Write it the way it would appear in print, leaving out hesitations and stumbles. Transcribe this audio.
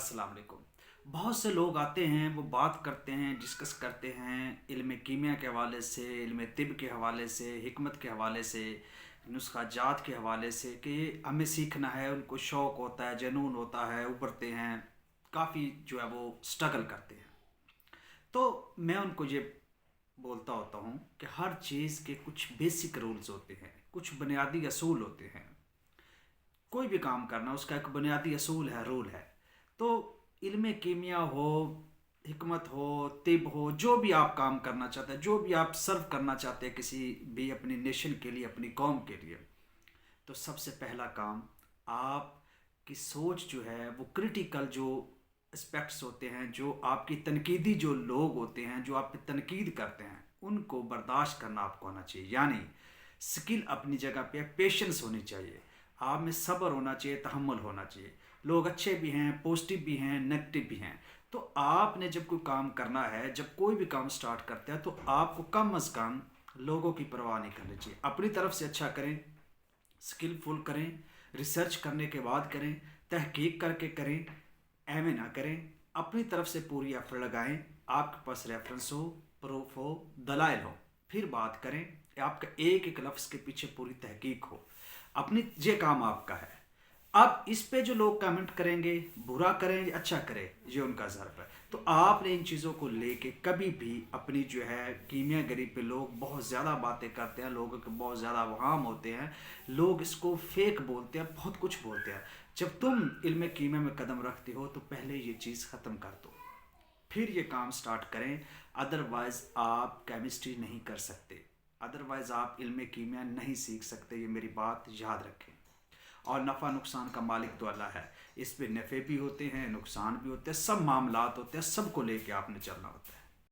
अस्सलाम वालेकुम। बहुत से लोग आते हैं, वो बात करते हैं, डिस्कस करते हैं इल्म कीमिया के हवाले से, इल्म तिब के हवाले से, हिकमत के हवाले से, नुस्खा जात के हवाले से कि हमें सीखना है। उनको शौक़ होता है, जुनून होता है, उभरते हैं, काफ़ी जो है वो स्ट्रगल करते हैं। तो मैं उनको ये बोलता होता हूँ कि हर चीज़ के कुछ बेसिक रूल्स होते हैं, कुछ बुनियादी असूल होते हैं। कोई भी काम करना उसका एक बुनियादी असूल है, रूल है। तो इल्म कीमिया हो, हिकमत हो, तिब हो, जो भी आप काम करना चाहते हैं, जो भी आप सर्व करना चाहते हैं किसी भी अपनी नेशन के लिए, अपनी कौम के लिए, तो सबसे पहला काम आपकी सोच जो है वो क्रिटिकल जो एस्पेक्ट्स होते हैं, जो आपकी तनकीदी जो लोग होते हैं, जो आप पे तनकीद करते हैं, उनको बर्दाश्त करना आपको आना चाहिए। यानी स्किल अपनी जगह पे, पेशेंस होनी चाहिए, आप में सब्र होना चाहिए, तहम्मुल होना चाहिए। लोग अच्छे भी हैं, पॉजिटिव भी हैं, नेगेटिव भी हैं। तो आपने जब कोई काम करना है, जब कोई भी काम स्टार्ट करते हैं, तो आपको कम अज़ कम लोगों की परवाह नहीं करनी चाहिए। अपनी तरफ से अच्छा करें, स्किलफुल करें, रिसर्च करने के बाद करें, तहकीक करके करें, एवं ना करें। अपनी तरफ से पूरी एफर्ट लगाएं। आपके पास रेफरेंस हो, प्रूफ हो, दलाइल हो, फिर बात करें। आपका एक एक लफ्ज़ के पीछे पूरी तहकीक हो। अपनी ये काम आपका है। अब इस पे जो लोग कमेंट करेंगे, बुरा करें अच्छा करें, ये उनका ज़र्फ है। तो आपने इन चीज़ों को लेके कभी भी अपनी जो है कीमिया गरी पे, लोग बहुत ज़्यादा बातें करते हैं, लोगों के बहुत ज़्यादा वहाम होते हैं, लोग इसको फेक बोलते हैं, बहुत कुछ बोलते हैं। जब तुम इल्म कीमिया में कदम रखते हो तो पहले ये चीज़ ख़त्म कर दो, फिर ये काम स्टार्ट करें। अदरवाइज़ आप केमिस्ट्री नहीं कर सकते, अदरवाइज़ आप इल्म कीमिया नहीं सीख सकते। ये मेरी बात याद रखें। और नफ़ा नुकसान का मालिक तो अल्लाह है। इस पे नफ़े भी होते हैं, नुकसान भी होते हैं, सब मामलात होते हैं, सबको लेके आपने चलना होता है।